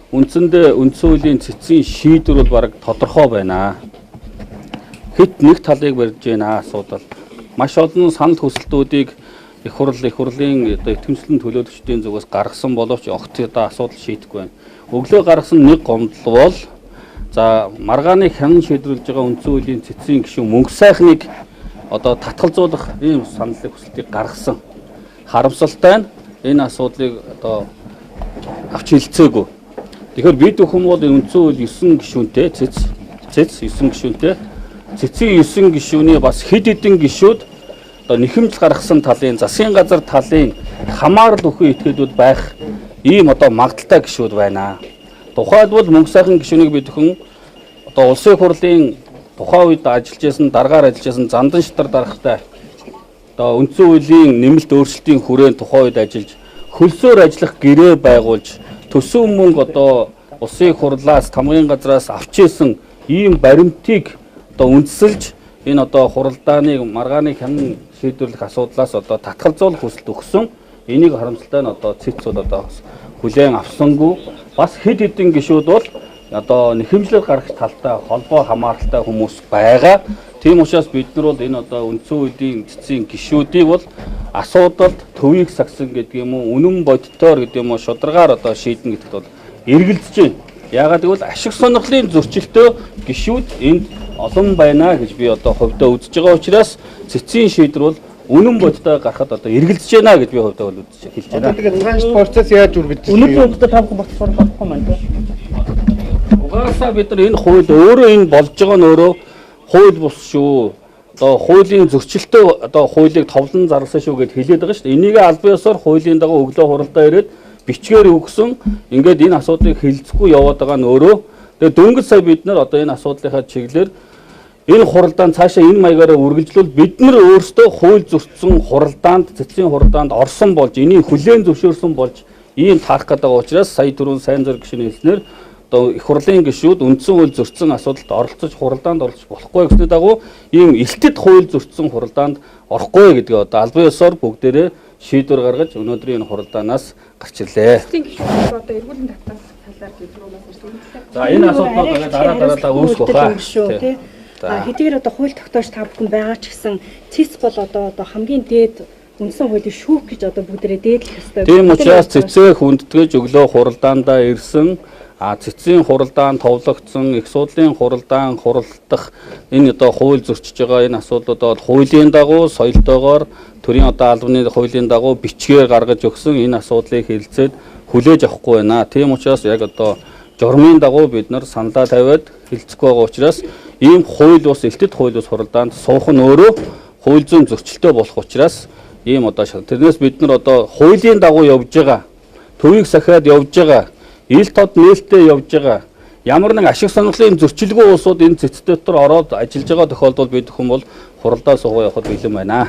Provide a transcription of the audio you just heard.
үндсэндээ үндсэн хуулийн цэцгийн шийдвэр бол бараг тодорхой байна. Хэд нэг талыг барьж байна асуудал. Маш олон санал хүсэлтүүдийг их хурлын одоо итгэмжлэн төлөөлөгчдийн зүгээс гаргасан боловч огт одоо асуудал шийдэхгүй байна. Өглөө гаргасан нэг гомдол бол за маргааны хянан шийдвэрлэж байгаа үндсэн хуулийн цэцгийн гишүүн мөнгө сайхныг одоо татгалзуулах ийм саналын хүсэлтийг гаргасан. Харамсалтай нь энэ асуудлыг одоо авч хэлцээгүй. Тэгэхээр бид бүхэн бол үндсэн хууль 9 гишүүнтэй цэц 9 гишүүнтэй цэцгийн 9 гишүүний бас хэд хэдэн гишүүд одоо нэхэмжил гаргасан талын засгийн газар талын хамаарал өхөө этгээдүүд байх ийм одоо магадaltaй гишүүд байна. Тухайлбал мөнгө сайхан гишүүнийг бид бүхэн одоо улсын хурлын тухайн үед ажиллаж байсан дараагаар ажиллаж байсан зандан шатар дарахтай одоо үндсэн хуулийн нэмэлт өөрчлөлтийн хүрээнд тухайн үед ажиллаж хөлсөөр ажиллах гэрээ байгуулж төсөв мөнгө одоо улсын хурлаас тамгын газраас авч исэн ийм баримтыг одоо үндэслэж энэ одоо хуралдааны маргааны хянан шийдвэрлэх асуудлаас одоо татгалзуулах хүсэлт өгсөн. Энийг харамсалтай нь одоо цэцүүд одоо хүлээн авсангүй. Бас хэд хэдэн гишүүд бол одоо нэхэмжлэл гаргах талтай холбоо хамааралтай хүмүүс байгаа. Тийм учраас бид нар бол энэ одоо үндсэн хуулийн цэцгийн гишүүдийг бол асуудалд төвийг сагсан гэдэг юм уу, үнэн бодтоор гэдэг юм уу, шударгаар одоо шийднэ гэдэгт бол эргэлзэж байна. Яагаад гэвэл ашиг сонирхлын зөрчилтөө гишүүд энд олон байна гэж би одоо хувьдаа үзэж байгаа учраас цэцгийн шийдвэр бол үнэн бодтой гарахад одоо эргэлзэж байна гэж би хувьдаа бол үзэж хэлж байна. Тэгэхээр транш процесс яаж үргэлжлэх вэ? Үнэн бодтой тавих болцоор болохгүй маань тийм. Угаасаа бид нар энэ хууль өөрөө энэ болж байгаа нь өөрөө хууль бус шүү. Одоо хуулийн зөрчилтөө одоо хуулийг товлон зарласан шүү гэд хэлээд байгаа шүү дээ. Энийг албан ёсоор хуулийн дагуу өглөө хуралдаа ирээд бичгээр өгсөн. Ингээд энэ асуудлыг хэлцэхгүй яваад байгаа нь өөрөө. Тэгээ дөнгөж сая бид нар одоо энэ асуудлынхаа чиглэлээр энэ хуралдаанд цаашаа энэ маягаараа үргэлжлүүл бид нар өөрсдөө хууль зөрчсөн хуралдаанд цэцгийн хуралдаанд орсон болж энийг хүлээн зөвшөөрсөн болж ийм таах гэдэг учраас сая түрүүн сайн зураг гишүүний хэлснээр одоо их хурлын гишүүд үндсэн хууль зөрчсөн асуудалд оролцож хуралдаанд оролцож болохгүй гэсний дагуу ийм элтэд хууль зөрчсөн хуралдаанд орохгүй гэдгээ одоо албан ёсоор бүгдээрээ шийдвэр гаргаж өнөөдрийн энэ хуралдаанаас гарч ирлээ. Цэцгийн гишүүд одоо эргүүлэн татах талаар дэлгэрүүлэх хэрэгтэй. За энэ асуудлууд дараа үүсгэх баха. Хэдийгээр одоо хууль тогтоож та бүхэн байгаа ч гэсэн цэц бол одоо хамгийн дээд үндсэн хуулийн шүүх гэж одоо бүгдээрээ дээдлэх ёстой. Тийм учраас цэцээ хүндэтгэж өглөө хуралдаандаа ирсэн цэцгийн хуралдаан товлогдсон их судлын хуралдаан хуралдах энэ одоо хууль зөрчиж байгаа энэ асуудлуудад хуулийн дагуу соёлтойгоор төрийн одоо албаны хуулийн дагуу бичгээр гаргаж өгсөн энэ асуудлыг хэлэлцээд хүлээж авахгүй байна. Тийм учраас яг одоо журмын дагуу бид нар саналаа тавиад хэлцэхгүй байгаа учраас ийм хууль бус элтэд хууль бус хуралдаанд суух нь өөрөө хууль зүйн зөрчилтэй болох учраас ийм одоо тэрнээс бид нар одоо хуулийн дагуу явж байгаа төвийг сахиад явж байгаа ил тод нээлттэй явж байгаа ямар нэг ашиг сонирхлын зөрчилгүй улсууд энэ цэцтэй дотор ороод ажиллаж байгаа тохиолдолд бид хүн бол хуралдаа суугаа явахд бэлэн байна.